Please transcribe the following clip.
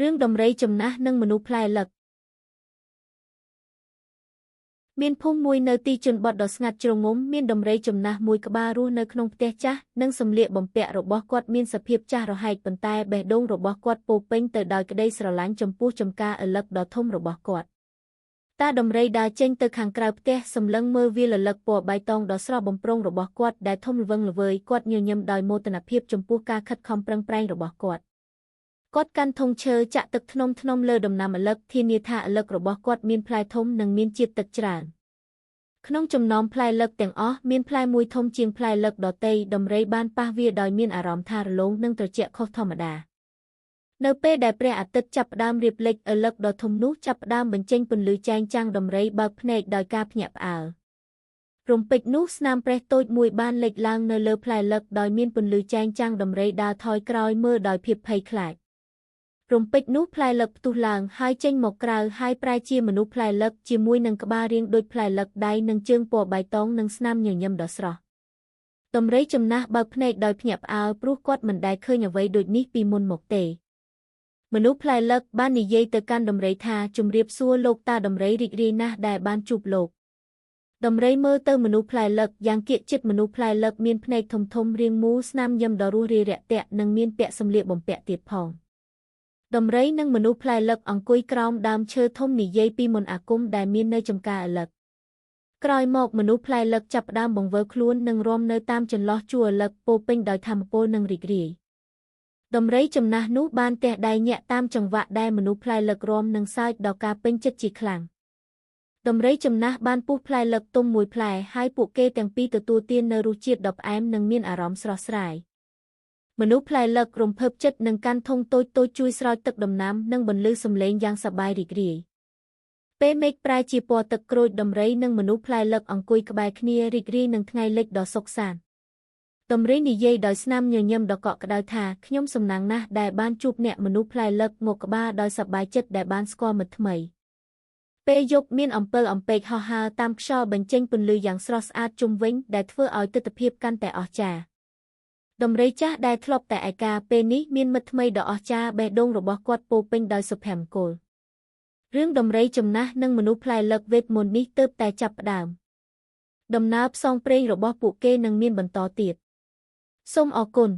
រឿងដំរីចំណាស់និងមនុស្សផ្លែលឹកមានភូមិមួយនៅទីជនបទដ៏ស្ងាត់ជ្រងំមានដំរីចំណាស់មួយក្បាលរស់នៅក្នុងផ្ទះចាស់និងសម្លៀកបំពាក់របស់គាត់មានសភាពចាស់រហែកប៉ុន្តែបេះដូងរបស់គាត់ពោរពេញទៅដោយក្តីស្រឡាញ់ចំពោះចម្ការឪឡឹកដ៏ធំរបស់គាត់តាដំរីដើរចេញទៅខាងក្រៅផ្ទះសម្លឹងមើលវាលឪឡឹកពណ៌បៃតងដ៏ស្រស់បំព្រងរបស់គាត់ដែលធំល្វឹងល្វើយគាត់ញញឹមដោយមោទនភាពចំពោះការខិតខំប្រឹងប្រែងរបស់គាត់កាន់ធុងឈើចាក់ទឹកធ្នមលើដំណាំឪឡឹកធានាថាឪឡឹករបស់គាត់មានផ្លែធំនិងមានជាតិទឹកច្រើនក្នុងចំណោមផ្លែលឹកទាំងអស់មានផ្លែមួយធំជាងផ្លែលឹកដទៃដំរីបានប៉ះវាដោយមានអារម្មណ៍ថារលោងនិងត្រជាក់ខុសធម្មតានៅពេលដែលព្រះអាទិត្យចាប់ផ្ដើមរៀបលិចឪឡឹកដ៏ធំនោះចាប់ផ្ដើមបញ្ចេញពន្លឺចែងចាំងដំរីបើកភ្នែកដោយការភ្ញាក់ផ្អើលរំពេចនោះស្នាមប្រេះតូចមួយបានលេចឡើងនៅលើផ្លែលឹកដោយមានពន្លឺចែងចាំងដំរីដើរថយក្រោយមើលដោយភាពភ័យខ្លាចរំពេចនោះផ្លែលឹកផ្ទុះឡើងហើយចេញមកក្រៅហើយប្រែជាមនុស្សផ្លែលឹកជាមួយនឹងក្បាលរាងដូចផ្លែលឹកដៃនិងជើងពណ៌បៃតងនិងស្នាមញញឹមដ៏ស្រស់ដំរីចំណាស់បើកភ្នែកដោយភ្ញាក់ផ្អើលព្រោះគាត់មិនដែលឃើញអ្វីដូចនេះពីមុនមកទេមនុស្សផ្លែលឹកបាននិយាយទៅកាន់ដំរីថាជម្រាបសួរលោកតាដំរីរីករាយណាស់ដែលបានជួបលោកដំរីមើលទៅមនុស្សផ្លែលឹកយ៉ាងកៀកចិត្តមនុស្សផ្លែលឹកមានភ្នែកធំរាងមូលស្នាមញឹមដ៏រួសរាយរាក់ទាក់និងមានពាក់សម្លៀកបំពាក់ទៀតផងដំរីនិងមនុស្សផ្លែលឹកអង្គុយក្រោមដើមឈើធំនិយាយពីមន្តអាគមដែលមាននៅចម្ការឪឡឹកក្រោយមកមនុស្សផ្លែលឹកចាប់ផ្ដើមបង្វើខ្លួននិងរាំនៅតាមចន្លោះជួរឪឡឹកពោពេញដោយថាមពលនិងរីករាយដំរីចំណាស់នោះបានទះដៃញាក់តាមចង្វាក់ដែលមនុស្សផ្លែលឹករាំនិងសើចដល់ការពេញចិត្តជាខ្លាំងដំរីចំណាស់បានពុះផ្លែលឹកទុំមួយផ្លែហើយពួកគេទាំងពីរទទួលទាននៅរសជាតិដ៏ផ្អែមនិងមានអារម្មណ៍ស្រស់ស្រាយមនុស្សផ្លែលឹករំភើបចិត្តនឹងកាន់ធុងតូចជួយស្រោចទឹកដំណាំនិងបន្លឺសំឡេងយ៉ាងសប្បាយរីករាយពេលមេឃប្រែជាពណ៌ទឹកក្រូចដំរីនិងមនុស្សផ្លែលឹកអង្គុយក្បែរគ្នារីករាយនឹងថ្ងៃលិចដ៏សុខសាន្តដំរីនិយាយដោយស្នាមញញឹមដ៏កក់ក្ដៅថាខ្ញុំសំណាងណាស់ដែលបានជួបអ្នកមនុស្សផ្លែលឹកមកក្បាលដោយសប្បាយចិត្តដែលបានស្គាល់មិត្តថ្មីពេលយប់មានអំពិលអំពែកហោះហើរតាមខ្យល់បញ្ចេញពន្លឺយ៉ាងស្រស់ស្អាតជុំវិញដែលធ្វើឲ្យទិដ្ឋភាពកាន់តែអស្ចារ្យដំរីចាស់ដែលធ្លាប់តែឯកាពេលនេះមានមិត្តថ្មីដ៏អស្ចារ្យបេះដូងរបស់គាត់ពោពេញដោយសុភមង្គលរឿងដំរីចំណាស់និងមនុស្សផ្លែលឹកវេទមន្តនេះទើបតែចាប់ផ្ដើមដំណើរផ្សងព្រេងរបស់ពួកគេនឹងមានបន្តទៀតសូមអរគុណ